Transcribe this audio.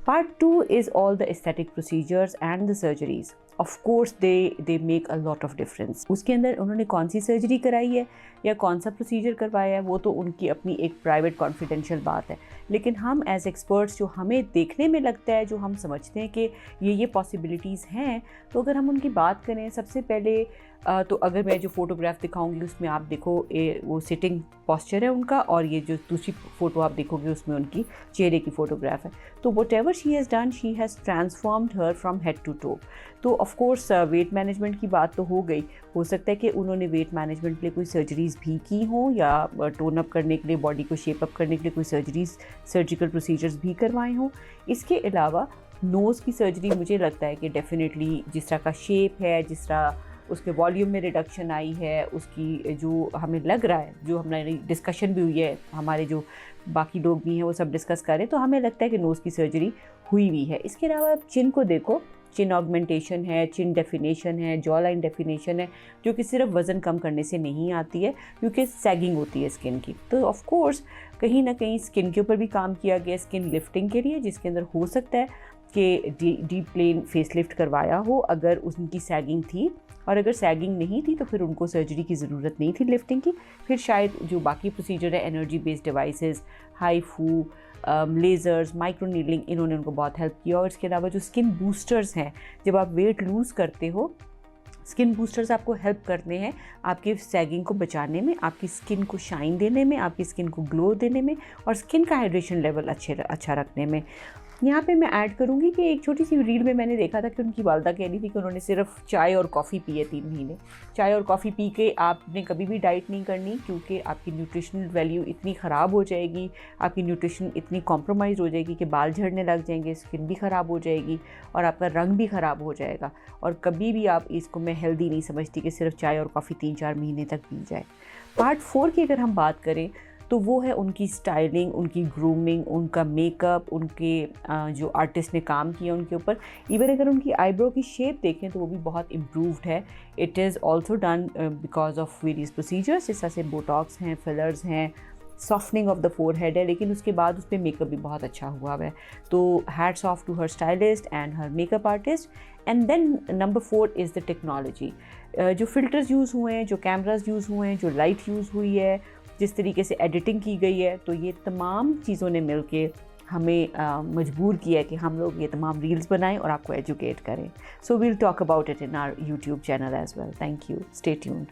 Part 2 is all the aesthetic procedures and the surgeries. Of course they make a lot of difference. उसके अंदर उन्होंने कौन सी surgery कराई है या कौन सा प्रोसीजर करवाया है वो तो उनकी अपनी एक प्राइवेट कॉन्फिडेंशियल बात है, लेकिन हम एज एक्सपर्ट्स जो हमें देखने में लगता है, जो हम समझते हैं कि ये पॉसिबिलिटीज़ हैं, तो अगर हम उनकी बात करें सबसे पहले तो अगर मैं जो फ़ोटोग्राफ दिखाऊंगी उसमें आप देखो वो सिटिंग पॉस्चर है उनका, और ये जो दूसरी फ़ोटो आप देखोगे उसमें उनकी चेहरे की फ़ोटोग्राफ है। तो whatever she has done, she has transformed her from head to toe. तो ऑफ कोर्स वेट मैनेजमेंट की बात तो हो गई, हो सकता है कि उन्होंने वेट मैनेजमेंट के लिए कोई सर्जरीज़ भी की हों या टोन अप करने के लिए, बॉडी को शेप अप करने के लिए कोई सर्जिकल प्रोसीजर्स भी करवाए हों। इसके अलावा नोज़ की सर्जरी मुझे लगता है कि डेफिनेटली जिस तरह का शेप है, जिस तरह उसके वॉल्यूम में रिडक्शन आई है, उसकी जो हमें लग रहा है, जो हमारी डिस्कशन भी हुई है, हमारे जो बाकी लोग भी हैं वो सब डिस्कस कर रहे हैं, तो हमें लगता है कि नोज़ की सर्जरी हुई भी है। इसके अलावा आप चिन को देखो, चिन ऑगमेंटेशन है, चिन डेफिनेशन है, जॉ लाइन डेफिनेशन है, जो कि सिर्फ वज़न कम करने से नहीं आती है क्योंकि सैगिंग होती है स्किन की। तो ऑफ कोर्स कहीं ना कहीं स्किन के ऊपर भी काम किया गया स्किन लिफ्टिंग के लिए, जिसके अंदर हो सकता है कि डीप प्लेन फेसलिफ्ट करवाया हो अगर उनकी सैगिंग थी, और अगर सैगिंग नहीं थी तो फिर उनको सर्जरी की ज़रूरत नहीं थी लिफ्टिंग की। फिर शायद जो बाकी प्रोसीजर है, energy based devices, HIFU, lasers, micro needling, इन्होंने उनको बहुत हेल्प किया। और इसके अलावा जो स्किन बूस्टर्स हैं, जब आप वेट लूज़ करते हो, स्किन बूस्टर्स आपको हेल्प करते हैं आपकी सैगिंग को बचाने में, आपकी स्किन को शाइन देने में, आपकी स्किन को ग्लो देने में, और स्किन का हाइड्रेशन लेवल अच्छा रखने में। यहाँ पे मैं ऐड करूँगी कि एक छोटी सी रील में मैंने देखा था कि उनकी वालदा कह रही थी कि उन्होंने सिर्फ चाय और कॉफ़ी पी है 3 महीने। चाय और कॉफ़ी पी के आपने कभी भी डाइट नहीं करनी, क्योंकि आपकी न्यूट्रिशनल वैल्यू इतनी ख़राब हो जाएगी, आपकी न्यूट्रिशन इतनी कॉम्प्रोमाइज़ हो जाएगी कि बाल झड़ने लग जाएंगे, स्किन भी ख़राब हो जाएगी और आपका रंग भी ख़राब हो जाएगा। और कभी भी आप इसको मैं हेल्दी नहीं समझती कि सिर्फ चाय और कॉफ़ी 3-4 महीने तक पी जाए। पार्ट 4 की अगर हम बात करें तो वो है उनकी स्टाइलिंग, उनकी ग्रूमिंग, उनका मेकअप, उनके जो आर्टिस्ट ने काम किया उनके ऊपर। इवन अगर उनकी आईब्रो की शेप देखें तो वो भी बहुत इम्प्रूव्ड है। It is also done because of various procedures, जिस तरह से बोटॉक्स हैं, फिलर्स हैं, सॉफ्टनिंग ऑफ द फोरहेड है, लेकिन उसके बाद उस पर मेकअप भी बहुत अच्छा हुआ है। तो hats off to her stylist and her makeup artist. And then number 4 is the technology. जो फ़िल्टर्स यूज़ हुए हैं, जो कैमराज यूज़ हुए हैं, जो लाइट यूज़ हुई है, जिस तरीके से एडिटिंग की गई है, तो ये तमाम चीज़ों ने मिलके हमें मजबूर किया है कि हम लोग ये तमाम रील्स बनाएं और आपको एजुकेट करें। So we'll talk about it in our YouTube channel as well. Thank you, stay tuned.